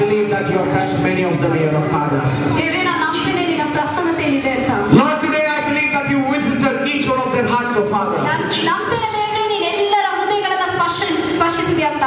believe that you have touched many of them here, Father. ದೇವರೇ ನಾನು ನಂಬ್ತೇನೆ ನಿನ್ನ ಪ್ರಸನ್ನತೆಯಲ್ಲಿದೆ ಅಂತ. Lord, today I believe that you visited each one of their hearts, Father. ನಾನು ನಂಬ್ತೇನೆ ದೇವರೇ ನೀನು ಎಲ್ಲರ ಹೃದಯಗಳನ್ನು ಸ್ಪರ್ಶಿಸಿದೆ ಅಂತ.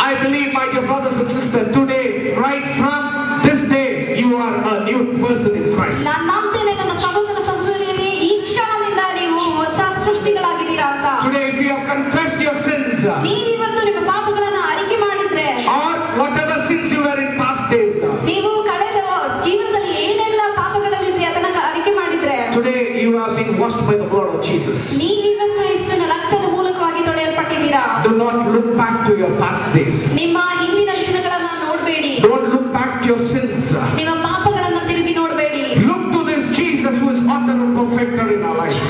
I believe, my dear brothers and sisters, today, right from this day, you are a new person in Christ. ನಾನು ನಂಬ್ತೇನೆ ನನ್ನ ಸಹೋದರ ಸಹೋದರಿಯರೇ, ಈ ಕ್ಷಣದಿಂದ ನೀವು ಹೊಸ ಸೃಷ್ಟಿಗಳಾಗಿದ್ದೀರಾ ಅಂತ. Today, if you have confessed your sins, ನೀವು ಇವತ್ತು ನಿಮ್ಮ ಪಾಪಗಳನ್ನು ಅರಿಕೆ ಮಾಡಿದ್ರೆ, or whatever sins you were in past days, ನೀವು ಕಳೆದ ಜೀವನದಲ್ಲಿ ಏನೆಲ್ಲ ಪಾಪಗಳಲ್ಲಿದ್ರಿ ಅದನ್ನ ಅರಿಕೆ ಮಾಡಿದ್ರೆ, today you have been washed by the blood of Jesus. ನೀವು ಇವತ್ತು ಯೇಸುವಿನ ರಕ್ತದ ಮೂಲಕವಾಗಿ ತೊಳೆಯಲ್ಪಟ್ಟಿದ್ದೀರಾ. Do not look back to your past days. ನಿಮ್ಮ ಹಿಂದಿನ ದಿನಗಳನ್ನ ನೋಡಬೇಡಿ. Don't look back to your sins. ನಿಮ್ಮ ಪಾಪಗಳನ್ನ ತಿರುಗಿ ನೋಡಬೇಡಿ. Look to this Jesus who is author and perfecter in our life.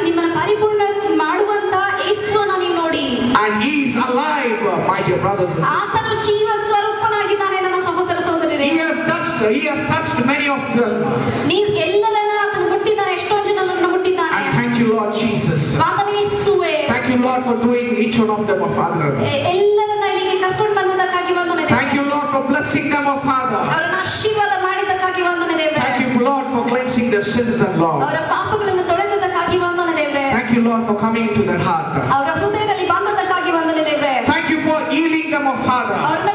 ನಿಮ್ಮನ್ನ ಪರಿಪೂರ್ಣ ಮಾಡುವಂತ ಯೇಸುವನ್ನ ನೀವು ನೋಡಿ. And he is alive, my dear brothers and sisters. ಆತನು ಜೀವ ಸ್ವರೂಪನಾಗಿದ್ದಾನೆ ನನ್ನ ಸಹೋದರ ಸಹೋದರಿಯರೇ. He has touched many of them. ನೀವು ಎಲ್ಲರನ್ನ ಆತನು ಮುಟ್ಟಿದ್ದಾನೆ, ಎಷ್ಟೊಂದು ಜನರನ್ನು ಮುಟ್ಟಿದ್ದಾನೆ. And thank you, Lord Jesus. ಆತನೇ ಯೇಸುವೇ. Thank you, Lord, for doing each one of them, Father. ಎಲ್ಲರನ್ನ ಇಲ್ಲಿಗೆ ಕರ್ಕೊಂಡು ಬಂದದಕ್ಕಾಗಿ ವಂದನೆ. Thank you, Lord, for blessing them, Father. ಅವರನ್ನ ಆಶೀರ್ವಾದ ಮಾಡಿದ್ದಕ್ಕಾಗಿ ವಂದನೆ ದೇವರೇ. Thank you, Lord, for cleansing their sins and Lord. ಅವರ ಪಾಪಗಳನ್ನು ತೊಳೆದದಕ್ಕಾಗಿ ವಂದನೆ ದೇವರೇ. Thank you, Lord, for coming into their heart. ಅವರ ಹೃದಯದಲ್ಲಿ ಬಂದದಕ್ಕಾಗಿ ವಂದನೆ ದೇವರೇ. Thank you for healing them, Father. ಅವರನ್ನ